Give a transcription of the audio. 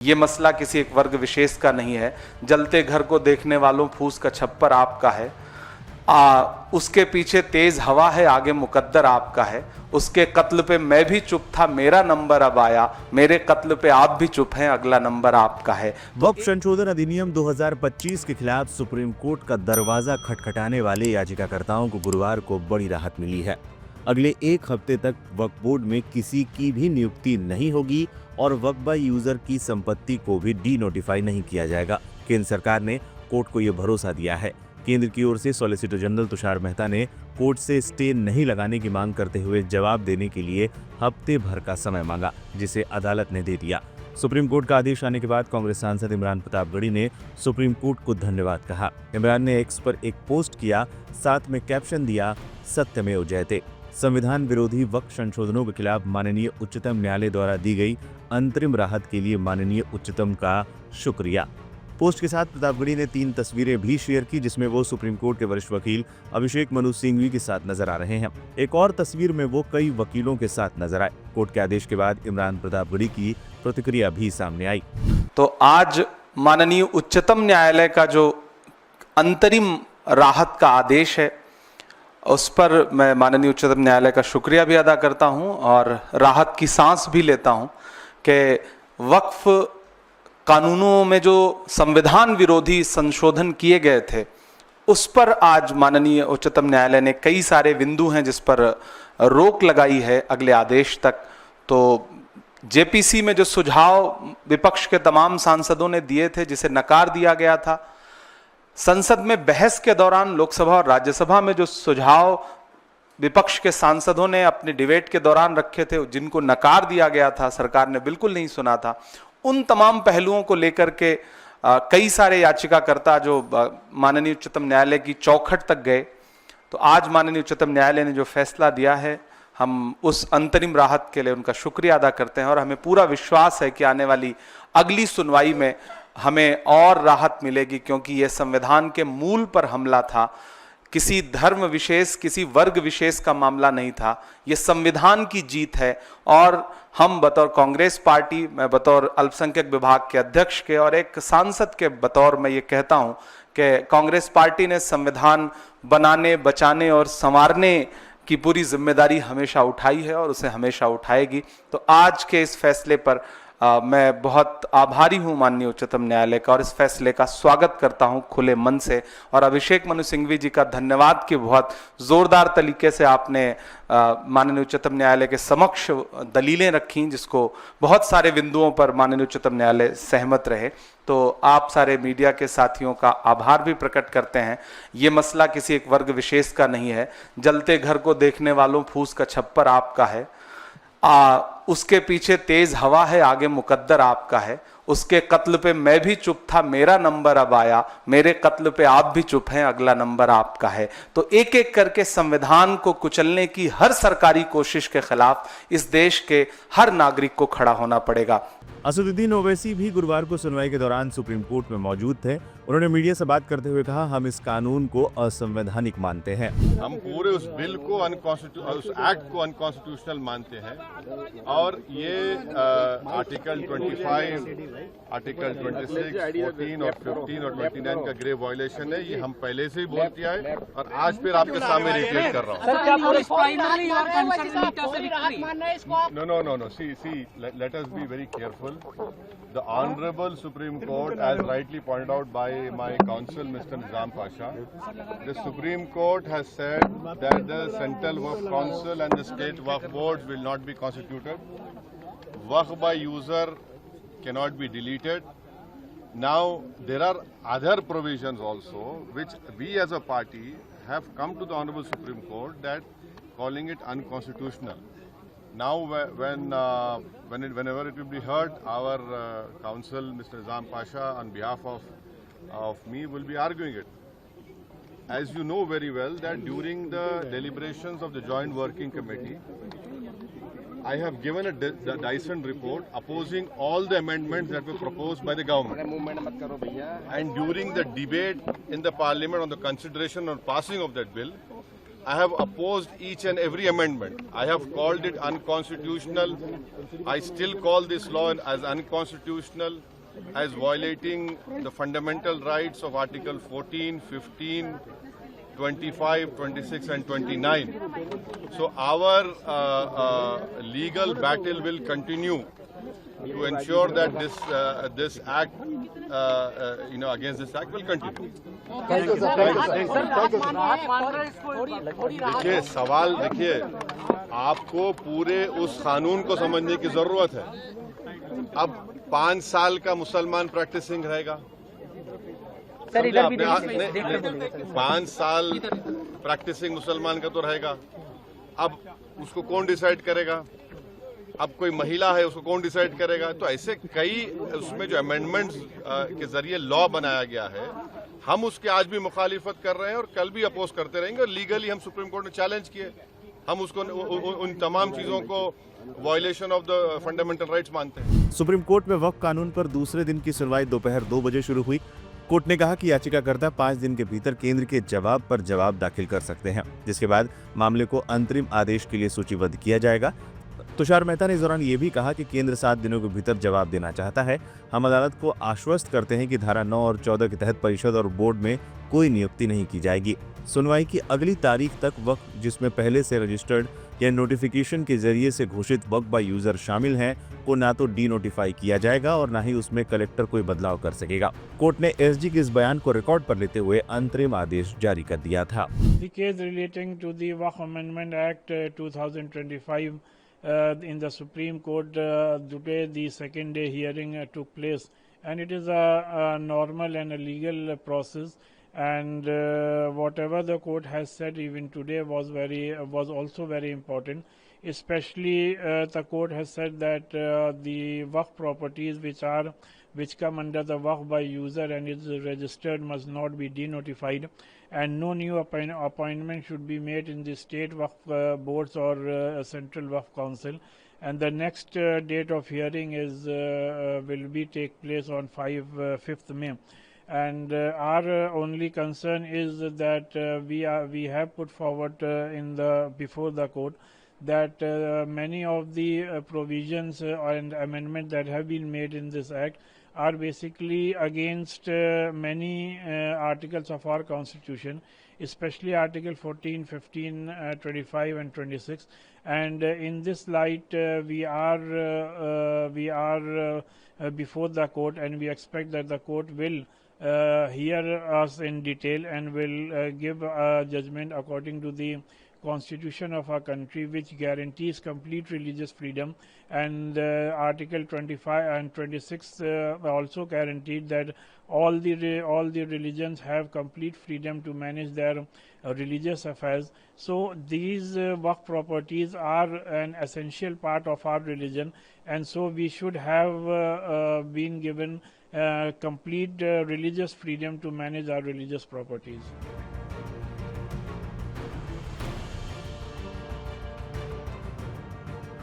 ये मसला किसी एक वर्ग विशेष का नहीं है। जलते घर को देखने वालों फूस का छप्पर आपका है। उसके पीछे तेज हवा है, आगे मुकद्दर आपका है। उसके कत्ल पे मैं भी चुप था, मेरा नंबर अब आया। मेरे कत्ल पे आप भी चुप हैं, अगला नंबर आपका है। वक्फ संशोधन अधिनियम 2025 के खिलाफ सुप्रीम कोर्ट का दरवाजा खटखटाने वाले याचिकाकर्ताओं को गुरुवार को बड़ी राहत मिली है। अगले एक हफ्ते तक वक्फ बोर्ड में किसी की भी नियुक्ति नहीं होगी और वक्फ बाय यूजर की संपत्ति को भी डी नोटिफाई नहीं किया जाएगा। केंद्र सरकार ने कोर्ट को यह भरोसा दिया है। केंद्र की ओर से सॉलिसिटर जनरल तुषार मेहता ने कोर्ट से स्टे नहीं लगाने की मांग करते हुए जवाब देने के लिए हफ्ते भर का समय मांगा, जिसे अदालत ने दे दिया। सुप्रीम कोर्ट का आदेश आने के बाद कांग्रेस सांसद इमरान प्रतापगढ़ी ने सुप्रीम कोर्ट को धन्यवाद कहा। इमरान ने एक्स पर एक पोस्ट किया, साथ में कैप्शन दिया, सत्यमेव जयते। संविधान विरोधी वक्फ संशोधनों के खिलाफ माननीय उच्चतम न्यायालय द्वारा दी गई अंतरिम राहत के लिए माननीय उच्चतम का शुक्रिया। पोस्ट के साथ प्रतापगढ़ी ने 3 तस्वीरें भी शेयर की, जिसमें वो सुप्रीम कोर्ट के वरिष्ठ वकील अभिषेक मनु सिंघवी के साथ नजर आ रहे हैं। एक और तस्वीर में वो कई वकीलों के साथ नजर आए। कोर्ट के आदेश के बाद इमरान प्रतापगढ़ी की प्रतिक्रिया भी सामने आई। तो आज माननीय उच्चतम न्यायालय का जो अंतरिम राहत का आदेश है, उस पर मैं माननीय उच्चतम न्यायालय का शुक्रिया भी अदा करता हूं और राहत की सांस भी लेता हूं कि वक्फ कानूनों में जो संविधान विरोधी संशोधन किए गए थे, उस पर आज माननीय उच्चतम न्यायालय ने कई सारे बिंदु हैं जिस पर रोक लगाई है अगले आदेश तक। तो जेपीसी में जो सुझाव विपक्ष के तमाम सांसदों ने दिए थे, जिसे नकार दिया गया था, संसद में बहस के दौरान लोकसभा और राज्यसभा में जो सुझाव विपक्ष के सांसदों ने अपने डिबेट के दौरान रखे थे, जिनको नकार दिया गया था, सरकार ने बिल्कुल नहीं सुना था, उन तमाम पहलुओं को लेकर के कई सारे याचिकाकर्ता जो माननीय उच्चतम न्यायालय की चौखट तक गए। तो आज माननीय उच्चतम न्यायालय ने जो फैसला दिया है, हम उस अंतरिम राहत के लिए उनका शुक्रिया अदा करते हैं और हमें पूरा विश्वास है कि आने वाली अगली सुनवाई में हमें और राहत मिलेगी, क्योंकि यह संविधान के मूल पर हमला था। किसी धर्म विशेष, किसी वर्ग विशेष का मामला नहीं था। यह संविधान की जीत है और हम बतौर कांग्रेस पार्टी, मैं बतौर अल्पसंख्यक विभाग के अध्यक्ष के और एक सांसद के बतौर मैं ये कहता हूं कि कांग्रेस पार्टी ने संविधान बनाने, बचाने और संवारने की पूरी जिम्मेदारी हमेशा उठाई है और उसे हमेशा उठाएगी। तो आज के इस फैसले पर मैं बहुत आभारी हूं माननीय उच्चतम न्यायालय का और इस फैसले का स्वागत करता हूं खुले मन से। और अभिषेक मनु सिंघवी जी का धन्यवाद कि बहुत जोरदार तरीके से आपने माननीय उच्चतम न्यायालय के समक्ष दलीलें रखी, जिसको बहुत सारे बिंदुओं पर माननीय उच्चतम न्यायालय सहमत रहे। तो आप सारे मीडिया के साथियों का आभार भी प्रकट करते हैं। ये मसला किसी एक वर्ग विशेष का नहीं है। जलते घर को देखने वालों फूस का छप्पर आपका है। उसके पीछे तेज हवा है, आगे मुकद्दर आपका है। उसके कत्ल पे मैं भी चुप था, मेरा नंबर अब आया। मेरे कत्ल पे आप भी चुप हैं, अगला नंबर आपका है। तो एक एक करके संविधान को कुचलने की हर सरकारी कोशिश के खिलाफ इस देश के हर नागरिक को खड़ा होना पड़ेगा। असदुद्दीन ओवैसी भी गुरुवार को सुनवाई के दौरान सुप्रीम कोर्ट में मौजूद थे। उन्होंने मीडिया से बात करते हुए कहा, हम इस कानून को असंवैधानिक मानते हैं। हम पूरे उस बिल को उस एक्ट को अनकॉन्स्टिट्यूशनल मानते हैं और ये आर्टिकल 25, आर्टिकल 26, 14 और 15 और 29 का ग्रेव वायलेशन है। ये हम पहले से ही बोल दिया है और आज फिर आपके सामने रिपीट कर रहा हूँ। No. See, let us be very careful. The Honorable Supreme Court, as rightly pointed out by my counsel, Mr. Nizam Pasha, the Supreme Court has said that the Central Waqf Council and the State Waqf Boards will not be constituted. Waqf by user cannot be deleted. Now, there are other provisions also which we as a party have come to the Honorable Supreme Court that calling it unconstitutional. Now, whenever it will be heard, our counsel, Mr. Nizam Pasha, on behalf of me, will be arguing it. As you know very well, that during the deliberations of the Joint Working Committee, I have given the Dyson report opposing all the amendments that were proposed by the government. And during the debate in the Parliament on the consideration or passing of that bill, I have opposed each and every amendment. I have called it unconstitutional. I still call this law as unconstitutional, as violating the fundamental rights of Article 14, 15, 25, 26 and 29. So our legal battle will continue to ensure that this act, against this act will continue. देखिए सवाल देखिए आपको पूरे उस कानून को समझने की जरूरत है। अब 5 साल का मुसलमान प्रैक्टिसिंग रहेगा, सर इधर भी 5 साल प्रैक्टिसिंग मुसलमान का तो रहेगा। अब उसको कौन डिसाइड करेगा? अब कोई महिला है उसको कौन डिसाइड करेगा? तो ऐसे कई उसमें जो अमेंडमेंट्स के जरिए लॉ बनाया गया है, हम उसके आज भी मुखालिफत कर रहे हैं और कल भी अपोज करते रहेंगे। और लीगली हम सुप्रीम कोर्ट में चैलेंज किए, हम उसको उन तमाम चीजों को violation of the fundamental rights मानते हैं। सुप्रीम कोर्ट में वक्फ कानून पर दूसरे दिन की सुनवाई दोपहर 2 बजे शुरू हुई। कोर्ट ने कहा कि याचिकाकर्ता 5 दिन के भीतर केंद्र के जवाब पर जवाब दाखिल कर सकते हैं, जिसके बाद मामले को अंतरिम आदेश के लिए सूचीबद्ध किया जाएगा। तुषार मेहता ने इस दौरान ये भी कहा कि केंद्र 7 दिनों के भीतर जवाब देना चाहता है। हम अदालत को आश्वस्त करते हैं कि धारा 9 और 14 के तहत परिषद और बोर्ड में कोई नियुक्ति नहीं की जाएगी। सुनवाई की अगली तारीख तक वक्फ जिसमें पहले से रजिस्टर्ड या नोटिफिकेशन के जरिए से घोषित वक्फ बाय यूजर शामिल हैं को ना तो डी नोटिफाई किया जाएगा और ना ही उसमें कलेक्टर कोई बदलाव कर सकेगा। कोर्ट ने एसजी के इस बयान को रिकॉर्ड पर लेते हुए अंतरिम आदेश जारी कर दिया था। The case relating to the Waqf Amendment Act 2025 in the Supreme Court, today the second day hearing took place, and it is a normal and a legal process, and whatever the court has said even today was also very important. Especially the court has said that the Waqf properties which come under the Waqf by user and is registered must not be denotified, and no new appointment should be made in the state Waqf boards or central Waqf council. And the next date of hearing is will be take place on 5th May. And our only concern is that we have put forward before the court that many of the provisions and amendments that have been made in this act are basically against many articles of our constitution, especially article 14, 15, 25 and 26. And in this light we are before the court, and we expect that the court will hear us in detail and will give a judgment according to the constitution of our country, which guarantees complete religious freedom, and article 25 and 26 also guaranteed that all the religions have complete freedom to manage their religious affairs. So these Waqf properties are an essential part of our religion, and so we should have been given complete religious freedom to manage our religious properties.